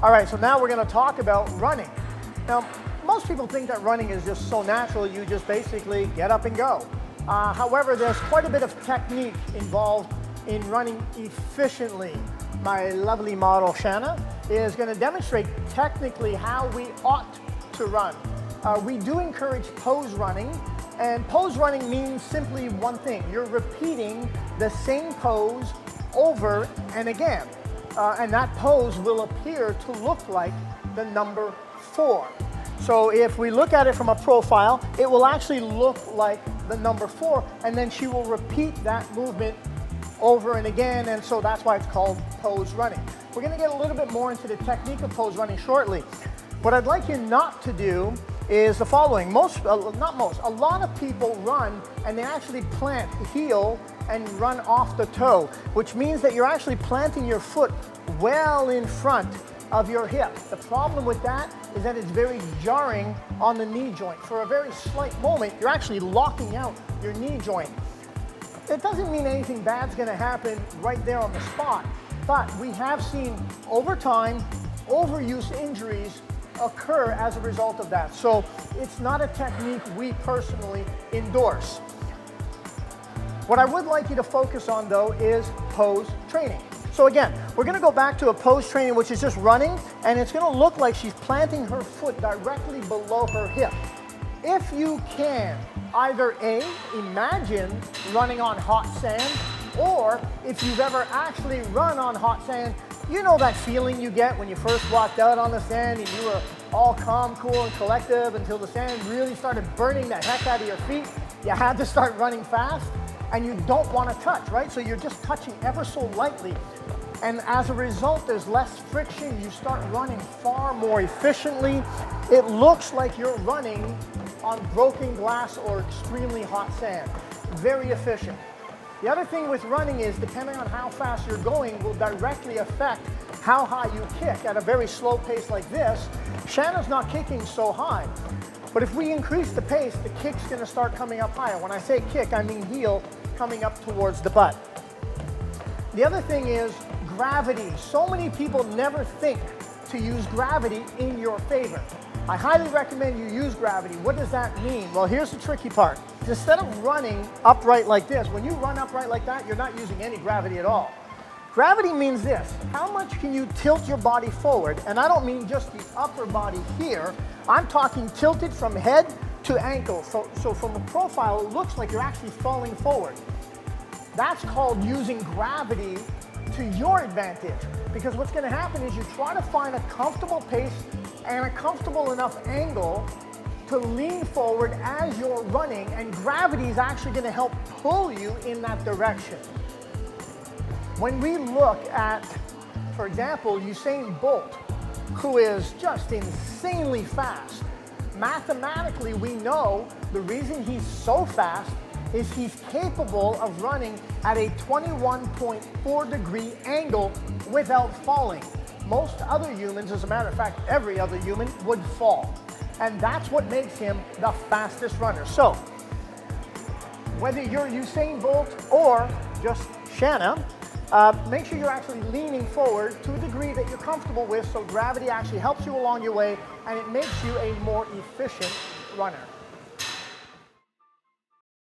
All right, so now we're going to talk about running. Now, most people think that running is just so natural, you just basically get up and go. However, there's quite a bit of technique involved in running efficiently. My lovely model, Shanna, is going to demonstrate technically how we ought to run. We do encourage pose running, and pose running means simply one thing. You're repeating the same pose over and again. And that pose will appear to look like the number 4. So if we look at it from a profile, it will actually look like the number 4, and then she will repeat that movement over and again, and so that's why it's called pose running. We're going to get a little bit more into the technique of pose running shortly. What I'd like you not to do is the following. A lot of people run and they actually plant heel and run off the toe, which means that you're actually planting your foot well in front of your hip. The problem with that is that it's very jarring on the knee joint. For a very slight moment, you're actually locking out your knee joint. It doesn't mean anything bad's going to happen right there on the spot, but we have seen over time overuse injuries occur as a result of that. So it's not a technique we personally endorse. What I would like you to focus on though is pose training. So again, we're going to go back to a pose training which is just running, and it's going to look like she's planting her foot directly below her hip. If you can, either A, imagine running on hot sand, or if you've ever actually run on hot sand, you know that feeling you get when you first walked out on the sand and you were all calm, cool, and collective until the sand really started burning the heck out of your feet. You had to start running fast, and you don't want to touch, right? So you're just touching ever so lightly. And as a result, there's less friction. You start running far more efficiently. It looks like you're running on broken glass or extremely hot sand. Very efficient. The other thing with running is, depending on how fast you're going, will directly affect how high you kick. At a very slow pace like this, Shanna's not kicking so high. But if we increase the pace, the kick's going to start coming up higher. When I say kick, I mean heel coming up towards the butt. The other thing is gravity. So many people never think to use gravity in your favor. I highly recommend you use gravity. What does that mean? Well, here's the tricky part. Instead of running upright like this, when you run upright like that, you're not using any gravity at all. Gravity means this: how much can you tilt your body forward? And I don't mean just the upper body here. I'm talking tilted from head to ankle. So from a profile, it looks like you're actually falling forward. That's called using gravity to your advantage. Because what's going to happen is you try to find a comfortable pace and a comfortable enough angle to lean forward as you're running, and gravity is actually going to help pull you in that direction. When we look at, for example, Usain Bolt, who is just insanely fast, mathematically we know the reason he's so fast is he's capable of running at a 21.4 degree angle without falling. Most other humans, as a matter of fact, every other human would fall. And that's what makes him the fastest runner. So, whether you're Usain Bolt or just Shanna, make sure you're actually leaning forward to a degree that you're comfortable with, so gravity actually helps you along your way and it makes you a more efficient runner.